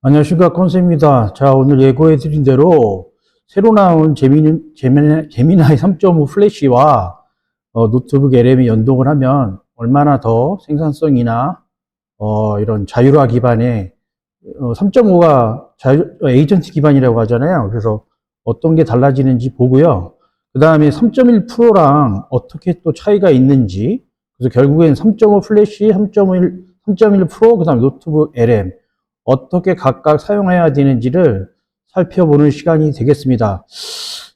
안녕하십니까, 컨셉입니다. 자, 오늘 예고해드린 대로 새로 나온 제미나이 3.5 플래시와 노트북 LM이 연동을 하면 얼마나 더 생산성이나 이런 자율화 기반의 3.5가 에이전트 기반이라고 하잖아요. 그래서 어떤 게 달라지는지 보고요. 그 다음에 3.1 프로랑 어떻게 또 차이가 있는지, 그래서 결국엔 3.5 플래시, 3.1 프로, 그 다음에 노트북 LM 어떻게 각각 사용해야 되는지를 살펴보는 시간이 되겠습니다.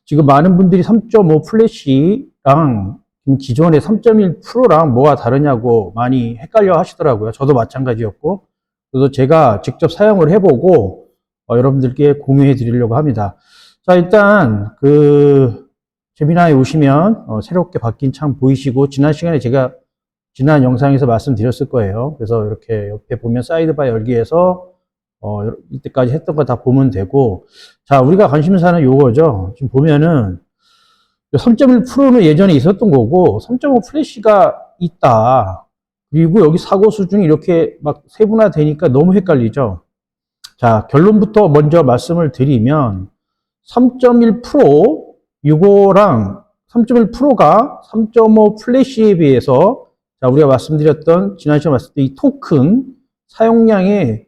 지금 많은 분들이 3.5 플래시랑 기존의 3.1 프로랑 뭐가 다르냐고 많이 헷갈려 하시더라고요. 저도 마찬가지였고, 그래서 제가 직접 사용을 해보고 여러분들께 공유해 드리려고 합니다. 자, 일단 제미나이 오시면 새롭게 바뀐 창 보이시고, 지난 시간에 제가 지난 영상에서 말씀드렸을 거예요. 그래서 이렇게 옆에 보면 사이드바 열기에서 이때까지 했던 거 다 보면 되고, 자, 우리가 관심사는 요거죠. 지금 보면은 3.1 프로는 예전에 있었던 거고 3.5 플래시가 있다. 그리고 여기 사고 수준이 이렇게 막 세분화되니까 너무 헷갈리죠. 자, 결론부터 먼저 말씀을 드리면 3.1 프로 요거랑 3.1 프로가 3.5 플래시에 비해서, 자, 우리가 말씀드렸던 지난 시간에 말씀드린 이 토큰 사용량에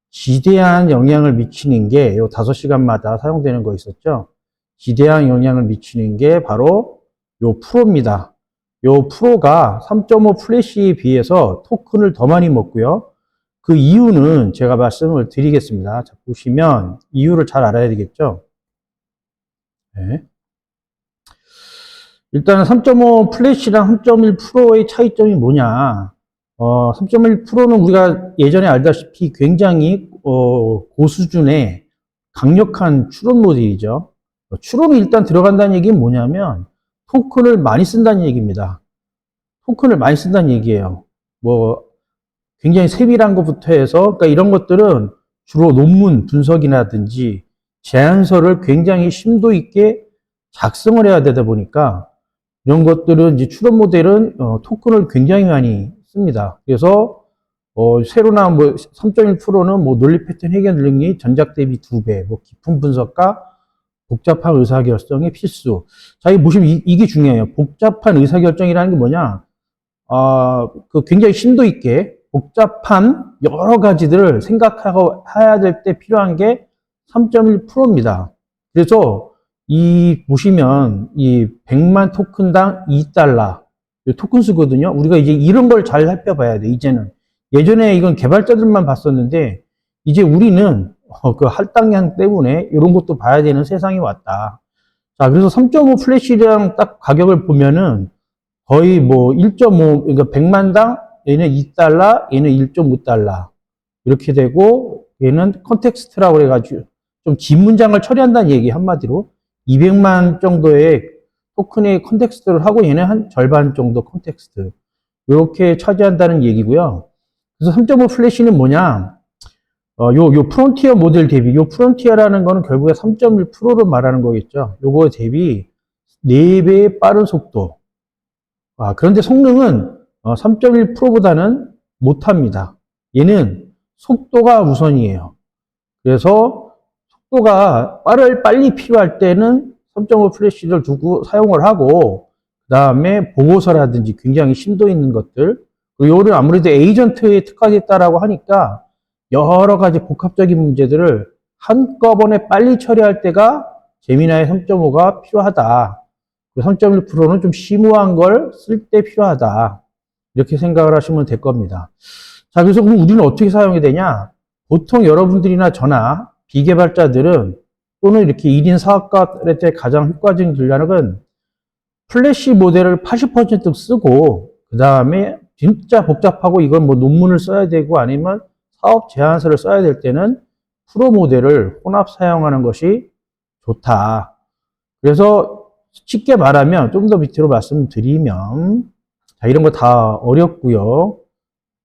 지대한 영향을 미치는 게 요 5시간마다 사용되는 거 있었죠. 지대한 영향을 미치는 게 바로 요 프로입니다. 요 프로가 3.5 플래시에 비해서 토큰을 더 많이 먹고요. 그 이유는 제가 말씀을 드리겠습니다. 자, 보시면 이유를 잘 알아야 되겠죠. 네. 일단 3.5 플래시랑 3.1 프로의 차이점이 뭐냐. 3.1 프로는 우리가 예전에 알다시피 굉장히 고수준의 강력한 추론 모델이죠. 추론이 일단 들어간다는 얘기는 뭐냐면 토큰을 많이 쓴다는 얘기입니다. 토큰을 많이 쓴다는 얘기예요. 뭐 굉장히 세밀한 것부터 해서, 그러니까 이런 것들은 주로 논문 분석이라든지 제안서를 굉장히 심도 있게 작성을 해야 되다 보니까 이런 것들은 이제 추론 모델은 토큰을 굉장히 많이 씁니다. 그래서 새로 나온 3.1 프로는 논리 패턴 해결 능력이 전작 대비 2배, 깊은 분석과 복잡한 의사결정이 필수. 자, 이 보시면 이게 중요해요. 복잡한 의사결정이라는 게 뭐냐? 굉장히 심도 있게 복잡한 여러 가지들을 생각하고 해야 될 때 필요한 게 3.1 프로입니다. 그래서 보시면 이 100만 토큰당 2달러 토큰 수거든요. 우리가 이제 이런 걸 잘 살펴봐야 돼, 이제는. 예전에 이건 개발자들만 봤었는데, 이제 우리는 그 할당량 때문에 이런 것도 봐야 되는 세상이 왔다. 자, 그래서 3.5 플래시랑 딱 가격을 보면은 거의 1.5, 그러니까 100만당 얘는 2달러, 얘는 1.5달러. 이렇게 되고, 얘는 컨텍스트라고 해가지고, 좀 긴 문장을 처리한다는 얘기, 한마디로. 200만 정도의 토큰의 컨텍스트를 하고 얘는 한 절반 정도 컨텍스트. 이렇게 차지한다는 얘기고요. 그래서 3.5 플래시는 뭐냐? 요 프론티어 모델 대비, 요 프론티어라는 거는 결국에 3.1 프로를 말하는 거겠죠. 요거 대비 4배의 빠른 속도. 그런데 성능은 3.1 프로보다는 못합니다. 얘는 속도가 우선이에요. 그래서 속도가 빨리 필요할 때는 3.5 플래시를 두고 사용을 하고, 그 다음에 보고서라든지 굉장히 심도 있는 것들, 그리고 요는 아무래도 에이전트에 특화됐다라고 하니까 여러 가지 복합적인 문제들을 한꺼번에 빨리 처리할 때가 제미나이 3.5가 필요하다. 3.1 프로는 좀 심오한 걸 쓸 때 필요하다. 이렇게 생각을 하시면 될 겁니다. 자, 그래서 그럼 우리는 어떻게 사용해야 되냐? 보통 여러분들이나 저나 비개발자들은 또는 이렇게 1인 사업가들한테 가장 효과적인 전략은 플래시 모델을 80% 쓰고, 그 다음에 진짜 복잡하고 이건 논문을 써야 되고 아니면 사업 제안서를 써야 될 때는 프로 모델을 혼합 사용하는 것이 좋다. 그래서 쉽게 말하면 좀 더 밑으로 말씀드리면, 자, 이런 거 다 어렵고요.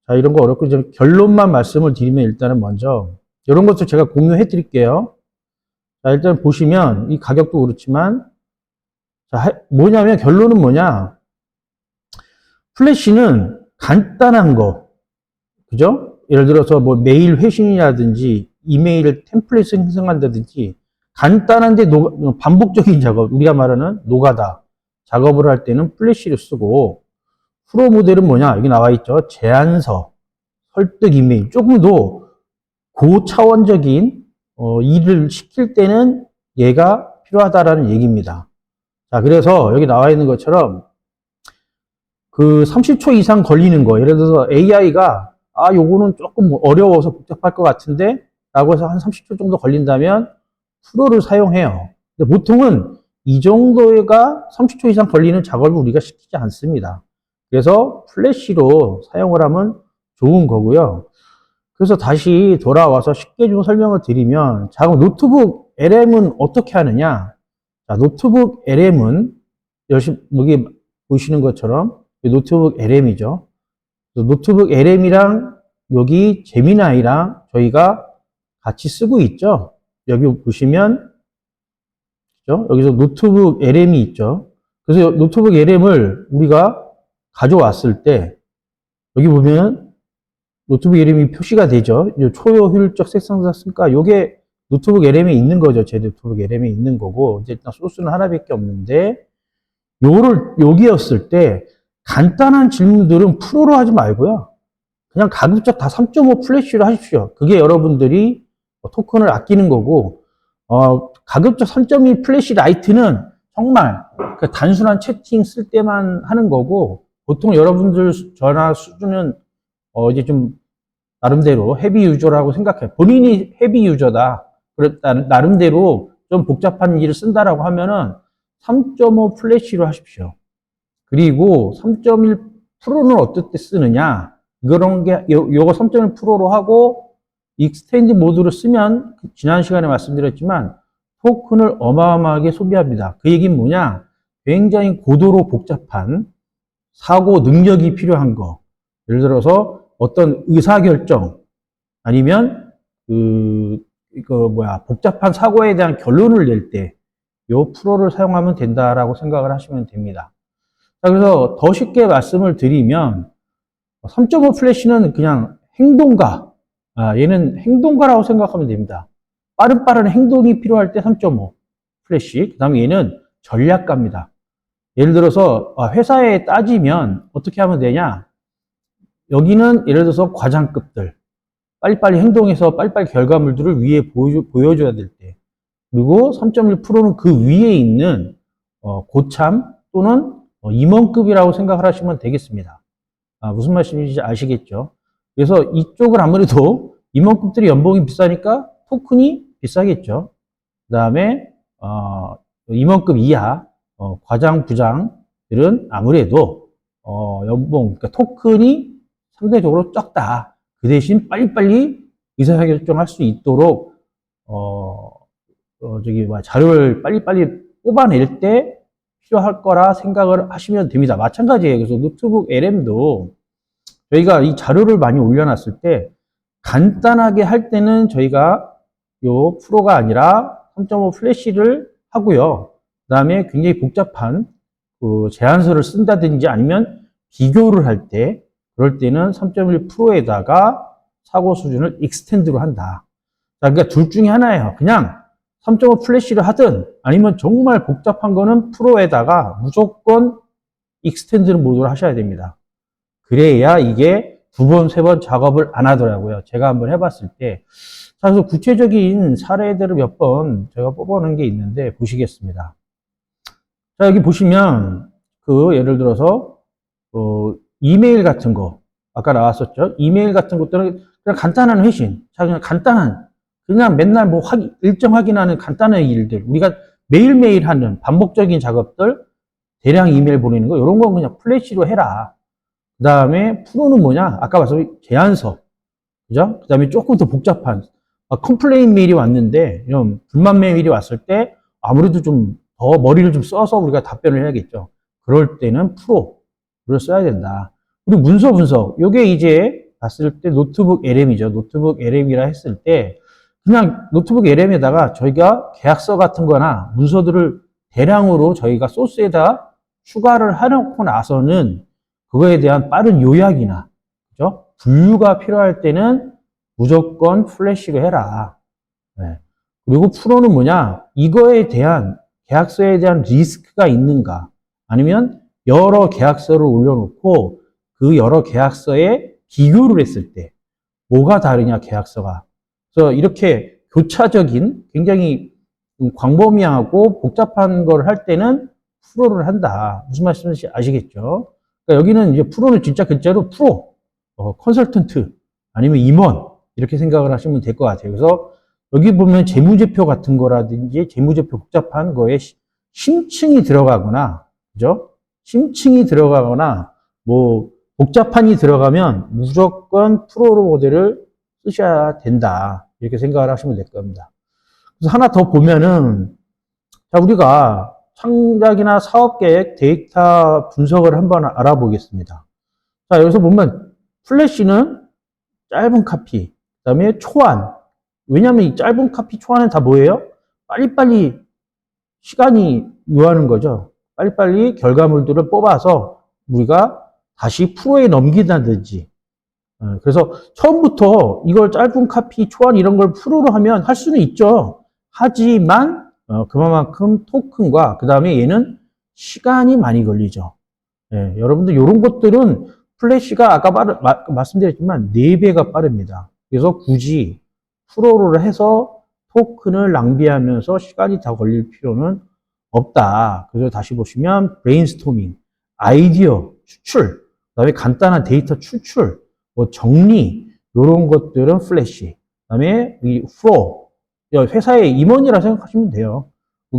자, 이런 거 어렵고 결론만 말씀을 드리면 일단은 먼저 이런 것도 제가 공유해 드릴게요. 자, 일단 보시면 이 가격도 그렇지만, 자, 뭐냐면 결론은 뭐냐? 플래시는 간단한 거, 그죠? 예를 들어서 메일 회신이라든지 이메일 템플릿을 생성한다든지 간단한데 반복적인 작업, 우리가 말하는 노가다 작업을 할 때는 플래시를 쓰고, 프로 모델은 뭐냐? 여기 나와 있죠. 제안서, 설득 이메일. 조금 더 고차원적인 일을 시킬 때는 얘가 필요하다라는 얘기입니다. 자, 그래서 여기 나와 있는 것처럼 그 30초 이상 걸리는 거, 예를 들어서 AI가 요거는 조금 어려워서 복잡할 것 같은데 라고 해서 한 30초 정도 걸린다면 프로를 사용해요. 근데 보통은 이 정도가 30초 이상 걸리는 작업을 우리가 시키지 않습니다. 그래서 플래시로 사용을 하면 좋은 거고요. 그래서 다시 돌아와서 쉽게 좀 설명을 드리면, 자, 노트북 LM은 어떻게 하느냐? 자, 노트북 LM은 여기 보시는 것처럼 노트북 LM이죠. 노트북 LM이랑 여기 제미나이랑 저희가 같이 쓰고 있죠. 여기 보시면 그죠? 여기서 노트북 LM이 있죠. 그래서 노트북 LM을 우리가 가져왔을 때 여기 보면 노트북 LM이 표시가 되죠. 초효율적 색상자 쓰니까 이게 노트북 LM에 있는 거죠. 제 노트북 LM에 있는 거고, 이제 일단 소스는 하나밖에 없는데, 여기였을 때 간단한 질문들은 프로로 하지 말고요. 그냥 가급적 다 3.5 플래시로 하십시오. 그게 여러분들이 토큰을 아끼는 거고, 가급적 3.2 플래시 라이트는 정말 그 단순한 채팅 쓸 때만 하는 거고, 보통 여러분들 전화 수준은 이제 좀 나름대로 헤비 유저라고 생각해요. 본인이 헤비 유저다. 나름대로 좀 복잡한 일을 쓴다라고 하면은 3.5 플래시로 하십시오. 그리고 3.1 프로는 어떨 때 쓰느냐? 그런 게 요거 3.1 프로로 하고 익스텐드 모드로 쓰면 지난 시간에 말씀드렸지만 토큰을 어마어마하게 소비합니다. 그 얘기는 뭐냐? 굉장히 고도로 복잡한 사고 능력이 필요한 거. 예를 들어서 어떤 의사결정 아니면 복잡한 사고에 대한 결론을 낼 때 요 프로를 사용하면 된다라고 생각을 하시면 됩니다. 자, 그래서 더 쉽게 말씀을 드리면 3.5 플래시는 그냥 행동가, 얘는 행동가라고 생각하면 됩니다. 빠른 행동이 필요할 때 3.5 플래시, 그 다음에 얘는 전략가입니다. 예를 들어서 회사에 따지면 어떻게 하면 되냐? 여기는 예를 들어서 과장급들, 빨리빨리 행동해서 빨리빨리 결과물들을 위에 보여줘야 될 때, 그리고 3.1 프로는 그 위에 있는 고참 또는 임원급이라고 생각을 하시면 되겠습니다. 무슨 말씀인지 아시겠죠? 그래서 이쪽은 아무래도 임원급들이 연봉이 비싸니까 토큰이 비싸겠죠. 그 다음에 임원급 이하 과장, 부장들은 아무래도 연봉, 그러니까 토큰이 상대적으로 적다. 그 대신 빨리빨리 의사결정할 수 있도록 자료를 빨리빨리 뽑아낼 때 필요할 거라 생각을 하시면 됩니다. 마찬가지예요. 그래서 노트북 LM도 저희가 이 자료를 많이 올려놨을 때 간단하게 할 때는 저희가 요 프로가 아니라 3.5 플래시를 하고요. 그 다음에 굉장히 복잡한 그 제안서를 쓴다든지 아니면 비교를 할 때, 그럴 때는 3.1 프로에다가 사고 수준을 익스텐드로 한다. 자, 그러니까 둘 중에 하나예요. 그냥 3.5 플래시를 하든 아니면 정말 복잡한 거는 프로에다가 무조건 익스텐드 모드로 하셔야 됩니다. 그래야 이게 두 번, 세 번 작업을 안 하더라고요. 제가 한번 해봤을 때. 자, 그래서 구체적인 사례들을 몇 번 제가 뽑아놓은 게 있는데 보시겠습니다. 자, 여기 보시면 예를 들어서 이메일 같은 거 아까 나왔었죠. 이메일 같은 것들은 그냥 간단한 회신, 자, 그냥 맨날 일정 확인하는 간단한 일들, 우리가 매일매일 하는 반복적인 작업들, 대량 이메일 보내는 거, 이런 건 그냥 플래시로 해라. 그 다음에 프로는 뭐냐? 아까 말씀드린 제안서, 그죠? 그 다음에 조금 더 복잡한, 컴플레인 메일이 왔는데, 이런 불만 메일이 왔을 때, 아무래도 좀 더 머리를 좀 써서 우리가 답변을 해야겠죠. 그럴 때는 프로를 써야 된다. 그리고 문서 분석, 요게 이제 봤을 때 노트북 LM이죠. 노트북 LM이라 했을 때, 그냥 노트북 LM에다가 저희가 계약서 같은 거나 문서들을 대량으로 저희가 소스에다 추가를 해놓고 나서는 그거에 대한 빠른 요약이나, 그죠? 분류가 필요할 때는 무조건 플래시로 해라. 네. 그리고 프로는 뭐냐? 이거에 대한 계약서에 대한 리스크가 있는가? 아니면 여러 계약서를 올려놓고 그 여러 계약서에 비교를 했을 때 뭐가 다르냐, 계약서가. 그래서 이렇게 교차적인 굉장히 광범위하고 복잡한 걸 할 때는 프로를 한다. 무슨 말씀인지 아시겠죠? 그러니까 여기는 이제 프로는 진짜 글자로 프로, 컨설턴트, 아니면 임원, 이렇게 생각을 하시면 될 것 같아요. 그래서 여기 보면 재무제표 같은 거라든지 재무제표 복잡한 거에 심층이 들어가거나, 그죠? 심층이 들어가거나, 뭐, 복잡한이 들어가면 무조건 프로 모델을 쓰셔야 된다. 이렇게 생각을 하시면 될 겁니다. 그래서 하나 더 보면은, 자, 우리가 창작이나 사업계획 데이터 분석을 한번 알아보겠습니다. 자, 여기서 보면 플래시는 짧은 카피, 그 다음에 초안. 왜냐하면 이 짧은 카피, 초안은 다 뭐예요? 빨리빨리 시간이 요하는 거죠. 빨리빨리 결과물들을 뽑아서 우리가 다시 프로에 넘긴다든지. 그래서 처음부터 이걸 짧은 카피, 초안 이런 걸 프로로 하면 할 수는 있죠. 하지만 그만큼 토큰과 그 다음에 얘는 시간이 많이 걸리죠. 예, 여러분들 이런 것들은 플래시가 아까 말씀드렸지만 4배가 빠릅니다. 그래서 굳이 프로를 해서 토큰을 낭비하면서 시간이 더 걸릴 필요는 없다. 그래서 다시 보시면 브레인스토밍, 아이디어 추출, 그다음에 간단한 데이터 추출, 뭐 정리 이런 것들은 플래시. 그다음에 이 프로, 회사의 임원이라 생각하시면 돼요.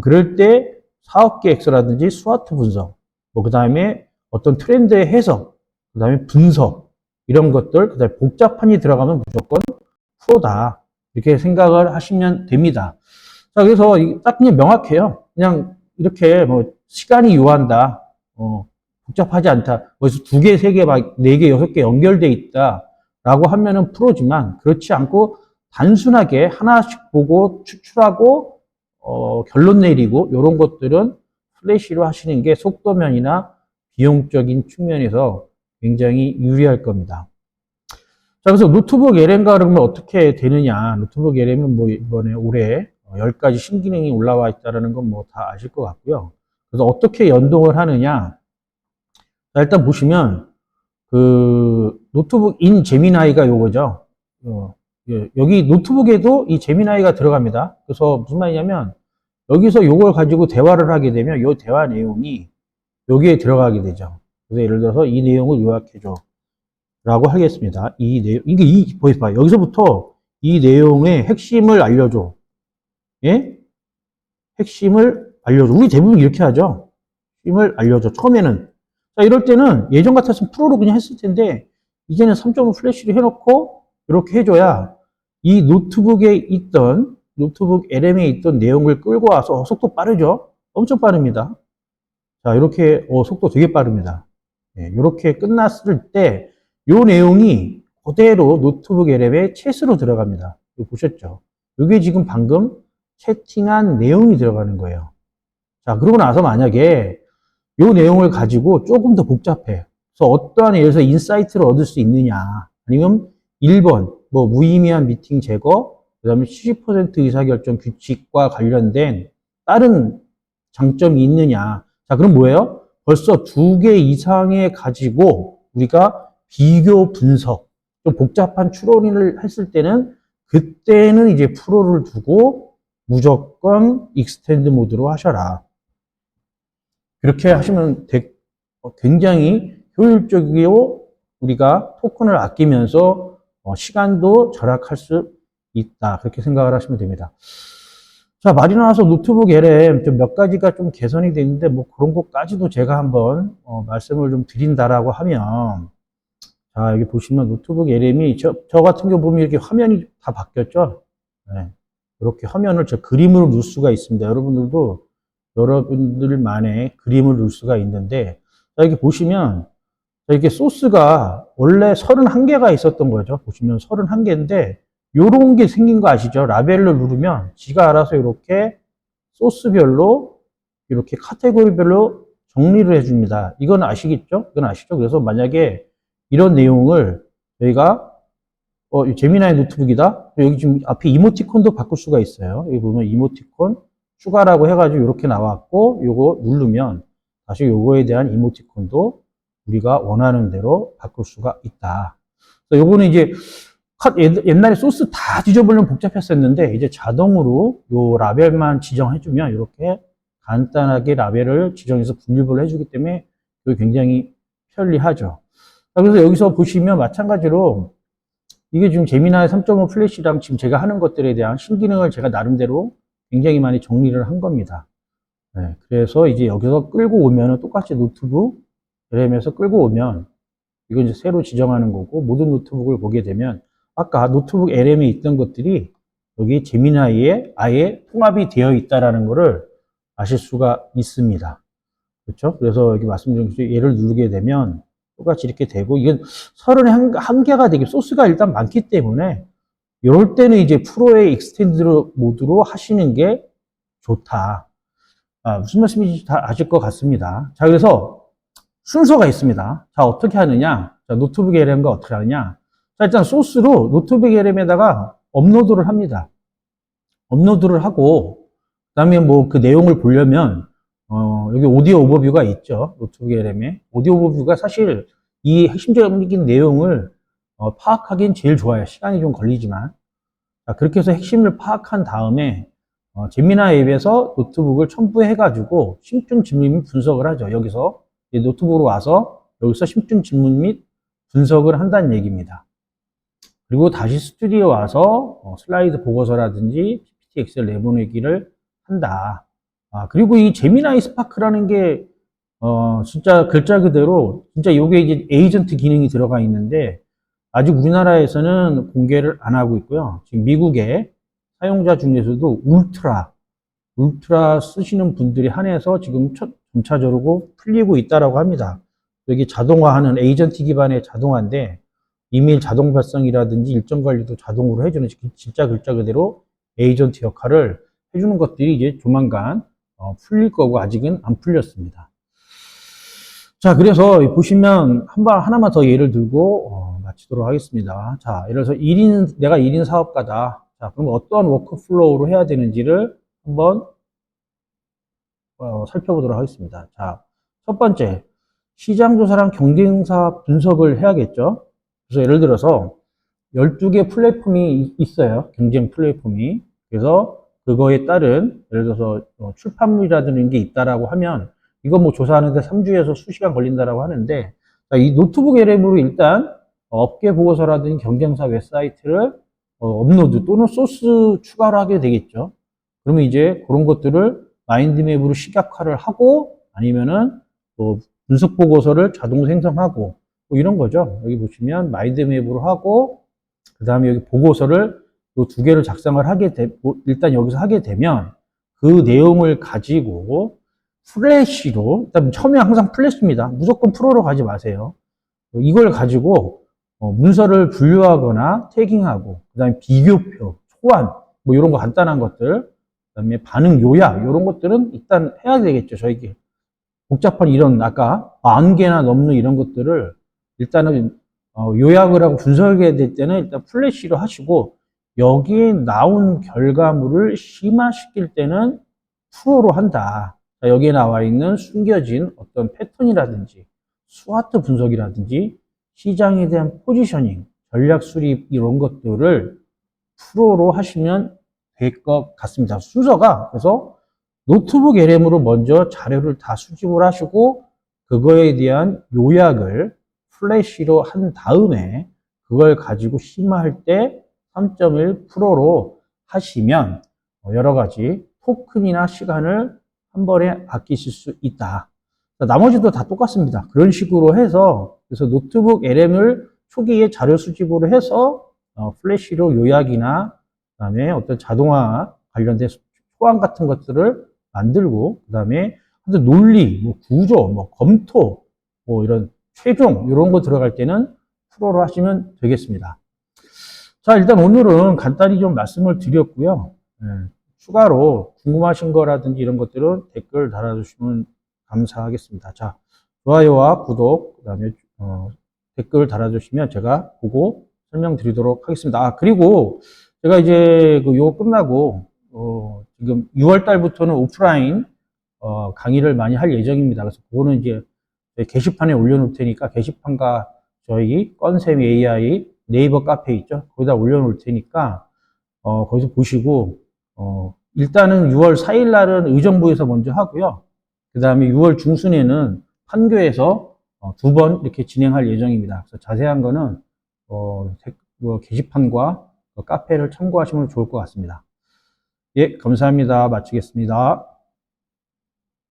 그럴 때 사업계획서라든지 스와트 분석, 뭐 그다음에 어떤 트렌드의 해석, 그다음에 분석 이런 것들, 그다음에 복잡한이 들어가면 무조건 프로다. 이렇게 생각을 하시면 됩니다. 자, 그래서 딱 그냥 명확해요. 그냥 이렇게 뭐 시간이 요한다. 복잡하지 않다. 그래서 2개, 3개, 막 4개, 6개 연결돼 있다. 라고 하면은 프로지만 그렇지 않고 단순하게 하나씩 보고 추출하고 결론 내리고 이런 것들은 플래시로 하시는 게 속도면이나 비용적인 측면에서 굉장히 유리할 겁니다. 자, 그래서 노트북 LM가 그러면 어떻게 되느냐. 노트북 LM은 뭐 이번에 올해 10가지 신기능이 올라와 있다는 건 뭐 다 아실 것 같고요. 그래서 어떻게 연동을 하느냐. 자, 일단 보시면 그 노트북 인 제미나이가 요거죠. 여기 노트북에도 이 제미나이가 들어갑니다. 그래서 무슨 말이냐면 여기서 요걸 가지고 대화를 하게 되면 요 대화 내용이 여기에 들어가게 되죠. 그래서 예를 들어서 이 내용을 요약해줘 라고 하겠습니다. 이 내용, 이게 보여봐. 여기서부터 이 내용의 핵심을 알려줘. 예? 핵심을 알려줘. 우리 대부분 이렇게 하죠. 핵심을 알려줘. 처음에는. 자, 이럴 때는 예전 같았으면 프로로 그냥 했을 텐데, 이제는 3.5 플래시를 해놓고, 이렇게 해줘야 이 노트북에 있던, 노트북 LM에 있던 내용을 끌고 와서, 속도 빠르죠? 엄청 빠릅니다. 자, 이렇게, 속도 되게 빠릅니다. 예, 이렇게 끝났을 때, 요 내용이 그대로 노트북 LM에 챗으로 들어갑니다. 이거 보셨죠? 이게 지금 방금 채팅한 내용이 들어가는 거예요. 자, 그러고 나서 만약에 요 내용을 가지고 조금 더 복잡해. 그래서 어떠한 예를 들어서 인사이트를 얻을 수 있느냐. 아니면 1번, 뭐 무의미한 미팅 제거, 그 다음에 70% 의사결정 규칙과 관련된 다른 장점이 있느냐. 자, 그럼 뭐예요? 벌써 2개 이상의 가지고 우리가 비교 분석, 좀 복잡한 추론을 했을 때는 그때는 이제 프로를 두고 무조건 익스텐드 모드로 하셔라. 그렇게 하시면 굉장히 효율적이고 우리가 토큰을 아끼면서 시간도 절약할 수 있다. 그렇게 생각을 하시면 됩니다. 자, 말이 나와서 노트북 LM 좀 몇 가지가 좀 개선이 되는데 뭐 그런 것까지도 제가 한번 말씀을 좀 드린다라고 하면, 자, 여기 보시면 노트북 LM이 저 같은 경우 보면 이렇게 화면이 다 바뀌었죠. 네. 이렇게 화면을 저 그림으로 넣을 수가 있습니다. 여러분들도 여러분들만의 그림을 넣을 수가 있는데, 자, 여기 보시면 이렇게 소스가 원래 31개가 있었던 거죠. 보시면 31개인데 요런 게 생긴 거 아시죠? 라벨을 누르면 지가 알아서 이렇게 소스별로 이렇게 카테고리별로 정리를 해줍니다. 이건 아시겠죠? 이건 아시죠? 그래서 만약에 이런 내용을 저희가 이 제미나이 노트북이다. 여기 지금 앞에 이모티콘도 바꿀 수가 있어요. 여기 보면 이모티콘 추가라고 해가지고 이렇게 나왔고, 요거 누르면 다시 요거에 대한 이모티콘도 우리가 원하는 대로 바꿀 수가 있다. 요거는 이제 옛날에 소스 다 뒤져보려면 복잡했었는데, 이제 자동으로 요 라벨만 지정해주면 이렇게 간단하게 라벨을 지정해서 분류를 해주기 때문에 이게 굉장히 편리하죠. 그래서 여기서 보시면 마찬가지로 이게 지금 제미나이 3.5 플래시랑 지금 제가 하는 것들에 대한 신기능을 제가 나름대로 굉장히 많이 정리를 한 겁니다. 네, 그래서 이제 여기서 끌고 오면은 똑같이 노트북 LM에서 끌고 오면 이건 이제 새로 지정하는 거고, 모든 노트북을 보게 되면 아까 노트북 LM에 있던 것들이 여기 제미나이에 아예 통합이 되어 있다라는 것을 아실 수가 있습니다. 그렇죠? 그래서 여기 말씀드린 것처럼 얘를 누르게 되면 똑같이 이렇게 되고, 이건 31개가 되게 소스가 일단 많기 때문에 이럴 때는 이제 프로의 익스텐드 모드로 하시는 게 좋다. 무슨 말씀인지 다 아실 것 같습니다. 자, 그래서 순서가 있습니다. 자, 어떻게 하느냐? 자, 노트북 LM과 어떻게 하느냐? 자, 일단 소스로 노트북 LM에다가 업로드를 합니다. 업로드를 하고, 그 다음에 뭐 그 내용을 보려면, 여기 오디오 오버뷰가 있죠. 노트북 LM에. 오디오 오버뷰가 사실 이 핵심적인 내용을 파악하기엔 제일 좋아요. 시간이 좀 걸리지만. 자, 그렇게 해서 핵심을 파악한 다음에, 제미나이 앱에서 노트북을 첨부해가지고 심층 질문 및 분석을 하죠. 여기서 노트북으로 와서 여기서 심층 질문 및 분석을 한다는 얘기입니다. 그리고 다시 스튜디오에 와서 슬라이드 보고서라든지 PPT 엑셀 내보내기를 한다. 그리고 이 제미나이 스파크라는 게 진짜 글자 그대로 진짜 이게 이제 에이전트 기능이 들어가 있는데, 아직 우리나라에서는 공개를 안 하고 있고요. 지금 미국의 사용자 중에서도 울트라 쓰시는 분들이 한해서 지금 점차적으로 풀리고 있다라고 합니다. 여기 자동화하는 에이전트 기반의 자동화인데, 이메일 자동 발송이라든지 일정 관리도 자동으로 해주는 진짜 글자 그대로 에이전트 역할을 해주는 것들이 이제 조만간 풀릴 거고, 아직은 안 풀렸습니다. 자, 그래서 보시면 하나만 더 예를 들고 마치도록 하겠습니다. 자, 예를 들어서 내가 1인 사업가다. 자, 그럼 어떤 워크플로우로 해야 되는지를 한번 살펴보도록 하겠습니다. 자, 첫 번째, 시장조사랑 경쟁사 분석을 해야겠죠. 그래서 예를 들어서 12개 플랫폼이 있어요. 경쟁 플랫폼이. 그래서 그거에 따른 예를 들어서 출판물이라든지 게 있다라고 하면 이거 뭐 조사하는데 3주에서 수시간 걸린다라고 하는데, 이 노트북 LM으로 일단 업계 보고서라든지 경쟁사 웹사이트를 업로드 또는 소스 추가를 하게 되겠죠. 그러면 이제 그런 것들을 마인드맵으로 식약화를 하고, 아니면은 뭐 분석 보고서를 자동 생성하고 뭐 이런 거죠. 여기 보시면 마인드맵으로 하고, 그 다음에 여기 보고서를 이 두 개를 작성을 일단 여기서 하게 되면 그 내용을 가지고 플래시로, 일단 처음에 항상 플래시입니다. 무조건 프로로 가지 마세요. 이걸 가지고 문서를 분류하거나 태깅하고, 그 다음에 비교표, 초안, 뭐 이런 거 간단한 것들, 그 다음에 반응 요약, 이런 것들은 일단 해야 되겠죠. 저에게 복잡한 이런 아까 40개나 넘는 이런 것들을 일단은 요약을 하고 분석해야 될 때는 일단 플래시로 하시고, 여기에 나온 결과물을 심화시킬 때는 프로로 한다. 여기에 나와 있는 숨겨진 어떤 패턴이라든지 스와트 분석이라든지 시장에 대한 포지셔닝, 전략 수립 이런 것들을 프로로 하시면 될 것 같습니다. 순서가 그래서 노트북 LM으로 먼저 자료를 다 수집을 하시고, 그거에 대한 요약을 플래시로 한 다음에 그걸 가지고 심화할 때 3.1 프로로 하시면 여러 가지 토큰이나 시간을 한 번에 아끼실 수 있다. 나머지도 다 똑같습니다. 그런 식으로 해서, 그래서 노트북 LM을 초기에 자료 수집으로 해서 플래시로 요약이나 그다음에 어떤 자동화 관련된 초안 같은 것들을 만들고, 그다음에 논리, 뭐 구조, 뭐 검토, 뭐 이런 최종 이런 거 들어갈 때는 프로로 하시면 되겠습니다. 자, 일단 오늘은 간단히 좀 말씀을 드렸고요. 추가로 궁금하신 거라든지 이런 것들은 댓글 달아주시면 감사하겠습니다. 자, 좋아요와 구독, 그다음에 댓글 달아주시면 제가 보고 설명드리도록 하겠습니다. 아, 그리고 제가 이제 요거 끝나고, 지금 6월 달부터는 오프라인, 강의를 많이 할 예정입니다. 그래서 그거는 이제 게시판에 올려놓을 테니까 게시판과 저희 건샘 AI 네이버 카페 있죠? 거기다 올려놓을 테니까, 거기서 보시고, 일단은 6월 4일 날은 의정부에서 먼저 하고요. 그 다음에 6월 중순에는 판교에서 2번 이렇게 진행할 예정입니다. 그래서 자세한 거는 게시판과 카페를 참고하시면 좋을 것 같습니다. 예, 감사합니다. 마치겠습니다.